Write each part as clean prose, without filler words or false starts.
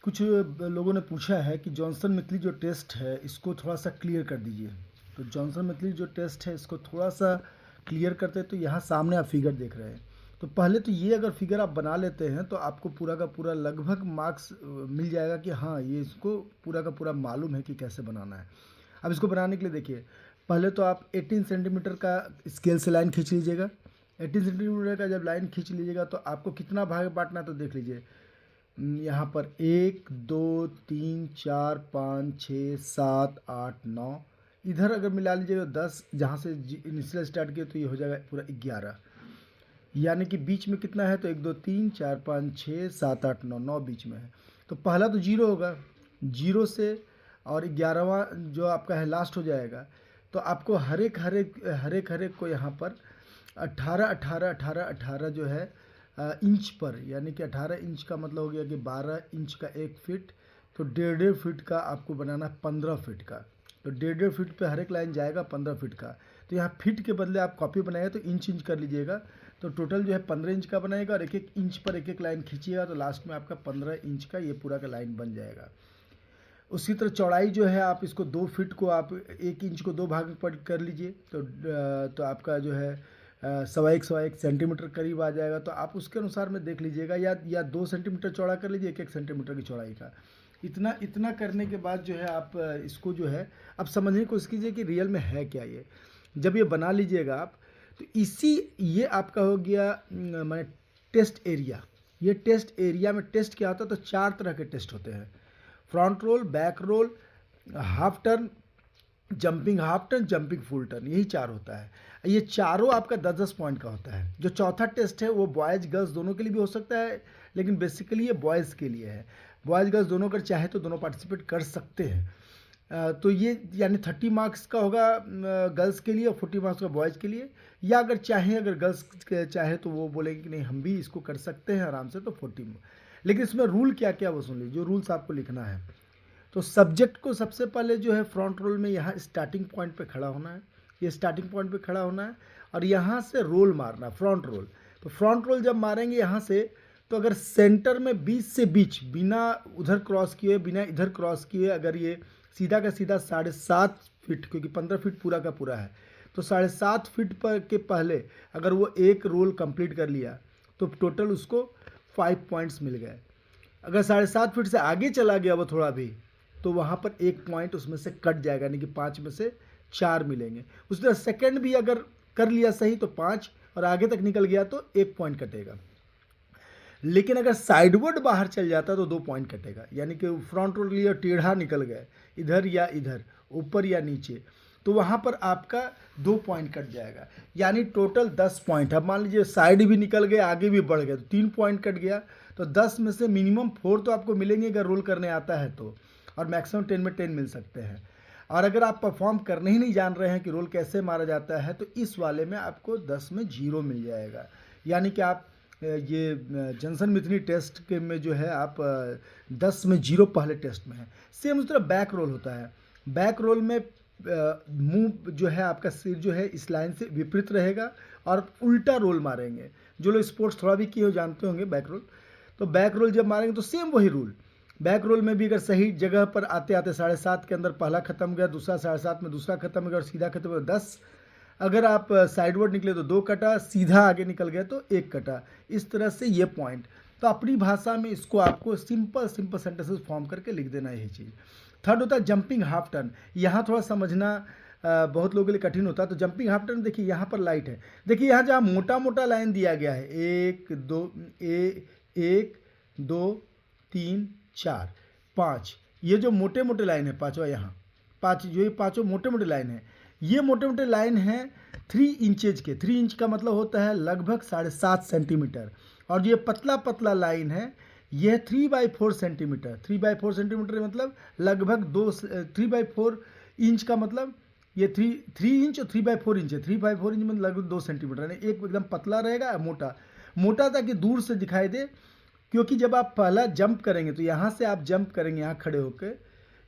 कुछ लोगों ने पूछा है कि जॉनसन मैथली जो टेस्ट है इसको थोड़ा सा क्लियर कर दीजिए। तो जॉनसन मैथली जो टेस्ट है इसको थोड़ा सा क्लियर करते, तो यहाँ सामने आप फिगर देख रहे हैं। तो पहले तो ये अगर फिगर आप बना लेते हैं तो आपको पूरा का पूरा लगभग मार्क्स मिल जाएगा कि हाँ ये इसको पूरा का पूरा मालूम है कि कैसे बनाना है। अब इसको बनाने के लिए देखिए, पहले तो आप 18 सेंटीमीटर का स्केल से लाइन खींच लीजिएगा। 18 सेंटीमीटर का जब लाइन खींच लीजिएगा तो आपको कितना भाग बांटना है तो देख लीजिए। यहाँ पर 1 2 3 4 5 6 7 8 9, इधर अगर मिला लीजिएगा 10, जहाँ से इनिशियल स्टार्ट किया तो ये हो जाएगा पूरा 11। यानी कि बीच में कितना है तो 1 2 3 4 5 6 7 8 9, 9 बीच में है। तो पहला तो जीरो होगा, जीरो से और 11वां जो आपका है लास्ट हो जाएगा। तो आपको हर एक को यहाँ पर 18 जो है इंच पर, यानी कि 18 इंच का मतलब हो गया कि 12 इंच का 1 फीट, तो 1.5 फीट का आपको बनाना 15 फीट का। तो 1.5 फीट पे हर एक लाइन जाएगा 15 फीट का। तो यहाँ फीट के बदले आप कॉपी बनाएगा तो इंच कर लीजिएगा। तो टोटल जो है 15 इंच का बनाएगा और एक एक इंच पर एक एक लाइन खींचिएगा तो लास्ट में आपका 15 इंच का ये पूरा का लाइन बन जाएगा। उसी तरह चौड़ाई जो है आप इसको 2 फीट को आप 1 इंच को 2 भाग में पट कर लीजिए तो आपका जो है 1.25 सेंटीमीटर करीब आ जाएगा। तो आप उसके अनुसार में देख लीजिएगा, या 2 सेंटीमीटर चौड़ा कर लीजिए 1 1 सेंटीमीटर की चौड़ाई का। इतना इतना करने के बाद जो है आप इसको जो है अब समझने की कोशिश कीजिए कि रियल में है क्या ये। जब ये बना लीजिएगा आप तो ये आपका हो गया माने टेस्ट एरिया। ये टेस्ट एरिया में टेस्ट क्या होता है तो 4 तरह के टेस्ट होते हैं: front roll, back roll, half turn, jumping half turn, jumping full turn, यही 4 होता है। ये चारों आपका 10-10 पॉइंट का होता है। जो चौथा टेस्ट है वो बॉयज़ गर्ल्स दोनों के लिए भी हो सकता है, लेकिन बेसिकली ये बॉयज़ के लिए है। बॉयज़ गर्ल्स दोनों अगर चाहे तो दोनों पार्टिसिपेट कर सकते हैं। तो ये यानी 30 मार्क्स का होगा गर्ल्स के लिए और 40 मार्क्स का बॉयज़ के लिए। या अगर गर्ल्स चाहे तो वो बोलेंगे कि नहीं हम भी इसको कर सकते हैं आराम से, तो 40। लेकिन इसमें रूल क्या क्या वो सुन लीजिए, जो रूल्स आपको लिखना है। तो सब्जेक्ट को सबसे पहले जो है फ्रंट रोल में यहाँ स्टार्टिंग पॉइंट पे खड़ा होना है, ये स्टार्टिंग पॉइंट पे खड़ा होना है और यहाँ से रोल मारना, फ्रंट रोल। तो फ्रंट रोल जब मारेंगे यहाँ से, तो अगर सेंटर में बीच से बीच बिना उधर क्रॉस किए बिना इधर क्रॉस किए अगर ये सीधा का सीधा 7.5 फीट, क्योंकि 15 फीट पूरा का पूरा है, तो 7.5 फीट पर के पहले अगर वो एक रोल कंप्लीट कर लिया तो टोटल उसको 5 पॉइंट्स मिल गए। अगर 7.5 फीट से आगे चला गया वो थोड़ा भी, तो वहाँ पर 1 पॉइंट उसमें से कट जाएगा, यानी कि 5 में से 4 मिलेंगे। उसी तरह सेकंड भी अगर कर लिया सही तो 5, और आगे तक निकल गया तो 1 पॉइंट कटेगा। लेकिन अगर साइडवर्ड बाहर चल जाता तो 2 पॉइंट कटेगा, यानी कि फ्रंट रोल लिया टेढ़ा निकल गए इधर या इधर, ऊपर या नीचे, तो वहाँ पर आपका 2 पॉइंट कट जाएगा, यानी टोटल 10 पॉइंट। अब मान लीजिए साइड भी निकल गए आगे भी बढ़ गए तो 3 पॉइंट कट गया। तो 10 में से मिनिमम 4 तो आपको मिलेंगे अगर रोल करने आता है तो, और मैक्सिमम 10 में 10 मिल सकते हैं। और अगर आप परफॉर्म करने ही नहीं जान रहे हैं कि रोल कैसे मारा जाता है तो इस वाले में आपको 10 में 0 मिल जाएगा। यानी कि आप ये जॉनसन मैथली टेस्ट के में जो है आप 10 में 0 पहले टेस्ट में है। सेम उस तरह बैक रोल होता है। बैक रोल में मुंह जो है आपका सिर जो है इस लाइन से विपरीत रहेगा और उल्टा रोल मारेंगे। जो लोग स्पोर्ट्स थोड़ा भी किए हो जानते होंगे बैक रोल, तो बैक रोल जब मारेंगे तो सेम वही रूल। बैक रोल में भी अगर सही जगह पर आते आते 7.5 के अंदर पहला खत्म गया, दूसरा 7.5 में दूसरा खत्म गया और सीधा खत्म गया 10, अगर आप साइडवर्ड निकले तो 2 कटा, सीधा आगे निकल गया तो 1 कटा। इस तरह से ये पॉइंट, तो अपनी भाषा में इसको आपको सिंपल सेंटेंसेस फॉर्म करके लिख देना यही चीज़। थर्ड होता है जंपिंग हाफ टर्न। यहाँ थोड़ा समझना बहुत लोगों के लिए कठिन होता है। तो जंपिंग हाफ टर्न देखिए यहाँ पर लाइट है, देखिए यहाँ जहाँ मोटा मोटा लाइन दिया गया है 1 2 3 4 5, ये जो मोटे मोटे लाइन है पाँचवा, यहाँ 5 जो ये पाँचों मोटे मोटे लाइन है, ये मोटे मोटे लाइन है 3 इंचेज के। 3 इंच का मतलब होता है लगभग 7.5 सेंटीमीटर, और ये पतला पतला लाइन है यह 3/4 सेंटीमीटर। 3/4 सेंटीमीटर मतलब लगभग 3/4 इंच का मतलब ये 3 इंच और 3/4 इंच है। 3/4 इंच मतलब लगभग 2 सेंटीमीटर, यानी एक एकदम पतला रहेगा मोटा मोटा ताकि दूर से दिखाई दे। क्योंकि जब आप पहला जंप करेंगे तो यहाँ से आप जंप करेंगे यहाँ खड़े होकर,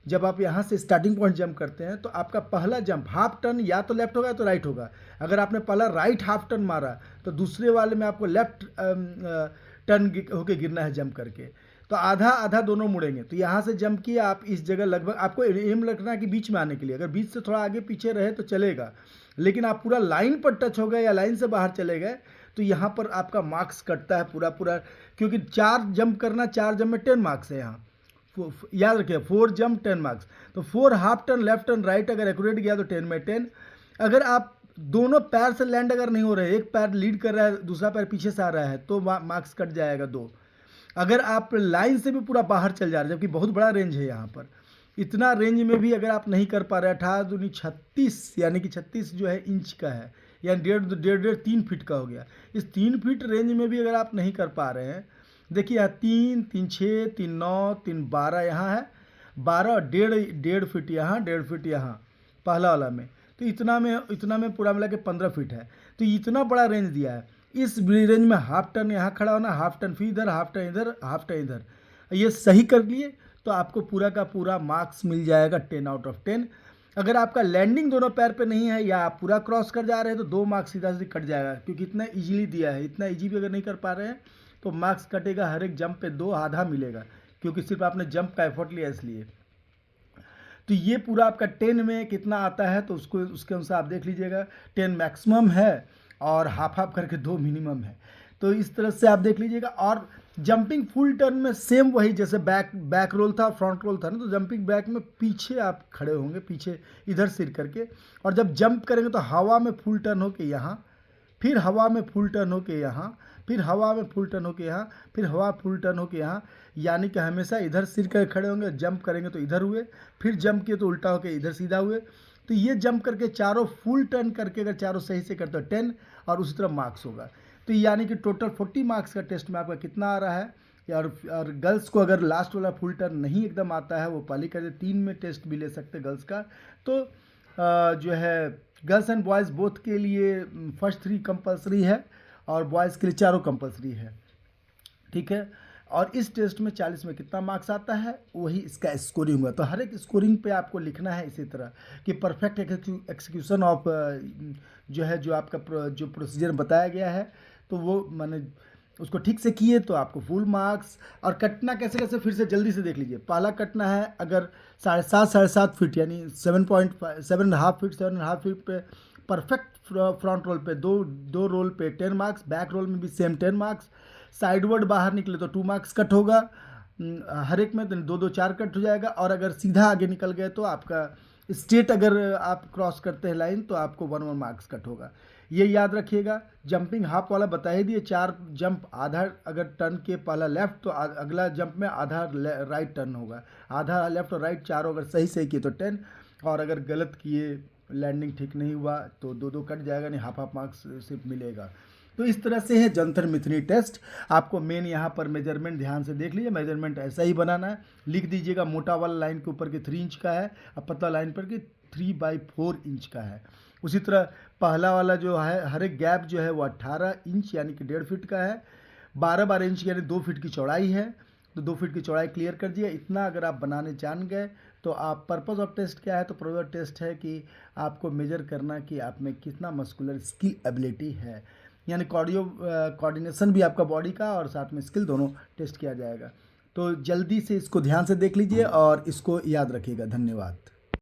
जब आप यहाँ से स्टार्टिंग पॉइंट जंप करते हैं तो आपका पहला जंप हाफ टर्न या तो लेफ्ट होगा या तो राइट होगा। अगर आपने पहला राइट हाफ टर्न मारा तो दूसरे वाले में आपको लेफ्ट टर्न होके गिरना है जंप करके। तो तो आधा आधा दोनों मुड़ेंगे। तो यहाँ से जंप किया आप इस जगह, लगभग आपको एम रखना है कि बीच में आने के लिए, अगर बीच से थोड़ा आगे पीछे रहे तो चलेगा, लेकिन आप पूरा लाइन पर टच हो गए या लाइन से बाहर चले गए तो यहाँ पर आपका मार्क्स कटता है पूरा पूरा, क्योंकि 4 जंप करना, 4 जंप में 10 मार्क्स है यहाँ, याद रखिए 4 जंप 10 मार्क्स। तो 4 half turn left turn right अगर एक्यूरेट गया तो 10 में 10। अगर आप दोनों पैर से लैंड अगर नहीं हो रहे, एक पैर लीड कर रहा है दूसरा पैर पीछे से आ रहा है, तो मार्क्स कट जाएगा 2। अगर आप लाइन से भी पूरा बाहर चल जा रहे हैं, जबकि बहुत बड़ा रेंज है यहाँ पर, इतना रेंज में भी अगर आप नहीं कर पा रहे, 18 दूनी 36 यानी कि 36 जो है इंच का है, यानी 3 फीट का हो गया। इस 3 फीट रेंज में भी अगर आप नहीं कर पा रहे हैं, देखिए यहाँ 3, 3, 6, 3, 9, 3, 12 यहाँ है, 12 और 1.5 फीट यहाँ, 1.5 फीट यहाँ पहला वाला में, तो इतना में पूरा मिला के 15 फीट है। तो इतना बड़ा रेंज दिया है। इस रेंज में हाफ टर्न यहाँ खड़ा होना, हाफ टर्न फिर इधर, हाफ टर्न इधर, हाफ टर्न इधर, ये सही कर लिए तो आपको पूरा का पूरा मार्क्स मिल जाएगा 10 आउट ऑफ 10। अगर आपका लैंडिंग दोनों पैर पे नहीं है या आप पूरा क्रॉस कर जा रहे हैं तो 2 मार्क्स सीधा सीधा कट जाएगा, क्योंकि इतना इजीली दिया है। इतना इजी भी अगर नहीं कर पा रहे हैं तो मार्क्स कटेगा, हर एक जंप पे 2 आधा मिलेगा, क्योंकि सिर्फ आपने जंप का एफर्ट लिया इसलिए। तो ये पूरा आपका 10 में कितना आता है तो उसके अनुसार आप देख लीजिएगा। 10 मैक्सिमम है और हाफ हाफ करके 2 मिनिमम है, तो इस तरह से आप देख लीजिएगा। और जंपिंग फुल टर्न में सेम वही, जैसे बैक रोल था, फ्रंट रोल था ना, तो जंपिंग बैक में पीछे आप खड़े होंगे, पीछे इधर सिर करके, और जब जंप करेंगे तो हवा में फुल टर्न होके यहाँ, फिर हवा में फुल टर्न होके यहाँ, फिर हवा में फुल टर्न होके यहाँ, फिर हवा फुल टर्न होके यहाँ, यानी कि हमेशा इधर सिर कर खड़े होंगे। जंप करेंगे तो इधर हुए, फिर जंप किए तो उल्टा होके इधर सीधा हुए। तो ये जंप करके चारों फुल टर्न करके अगर चारों सही से करते हो 10 और उसी तरह मार्क्स होगा। तो यानी कि टोटल 40 मार्क्स का टेस्ट में आपका कितना आ रहा है। और गर्ल्स को अगर लास्ट वाला फुल टर्न नहीं एकदम आता है, वो पहले कर दे, 3 में टेस्ट भी ले सकते गर्ल्स का। तो जो है गर्ल्स एंड बॉयज़ बोथ के लिए फर्स्ट 3 कंपलसरी है और बॉयज़ के लिए चारों कंपलसरी है, ठीक है। और इस टेस्ट में 40 में कितना मार्क्स आता है वही इसका स्कोरिंग हुआ। तो हर एक स्कोरिंग पे आपको लिखना है इसी तरह कि परफेक्ट एक्सिक्यूशन ऑफ जो है, जो आपका जो प्रोसीजर बताया गया है, तो वो माने उसको ठीक से किए तो आपको फुल मार्क्स। और कटना कैसे कैसे फिर से जल्दी से देख लीजिए। पहला कटना है अगर 7.5 फीट यानी 7.5 फीट पे परफेक्ट फ्रंट रोल पे दो रोल पे 10 मार्क्स, बैक रोल में भी सेम 10 मार्क्स। साइडवर्ड बाहर निकले तो 2 मार्क्स कट होगा हर एक में, तो 2 4 कट हो जाएगा। और अगर सीधा आगे निकल गए तो आपका स्ट्रेट अगर आप क्रॉस करते हैं लाइन तो आपको 1 मार्क्स कट होगा। ये याद रखिएगा। जंपिंग हाफ वाला बता ही दिए, 4 जंप, आधा अगर टर्न के पहला लेफ्ट तो अगला जंप में आधा राइट टर्न होगा, आधा लेफ्ट और राइट, चारों अगर सही सही किए तो 10, और अगर गलत किए, लैंडिंग ठीक नहीं हुआ तो 2 कट जाएगा, नहीं हाफ मार्क्स सिर्फ मिलेगा। तो इस तरह से है जंतर मिथनी टेस्ट। आपको मेन यहाँ पर मेजरमेंट ध्यान से देख लीजिए, मेजरमेंट ऐसा ही बनाना है। लिख दीजिएगा मोटा वाला लाइन के ऊपर के 3 इंच का है और पतला लाइन पर के 3/4 इंच का है। उसी तरह पहला वाला जो है हर एक गैप जो है वो 18 इंच यानी कि 1.5 फीट का है। 12 इंच यानी 2 फीट की चौड़ाई है, तो 2 फीट की चौड़ाई क्लियर कर दिया। इतना अगर आप बनाने जान गए तो आप पर्पस ऑफ टेस्ट क्या है, तो पर्पस ऑफ टेस्ट है कि आपको मेजर करना कि आप में कितना मस्कुलर स्किल एबिलिटी है, यानी कोऑर्डिनेशन भी आपका बॉडी का और साथ में स्किल दोनों टेस्ट किया जाएगा। तो जल्दी से इसको ध्यान से देख लीजिए और इसको याद रखिएगा। धन्यवाद।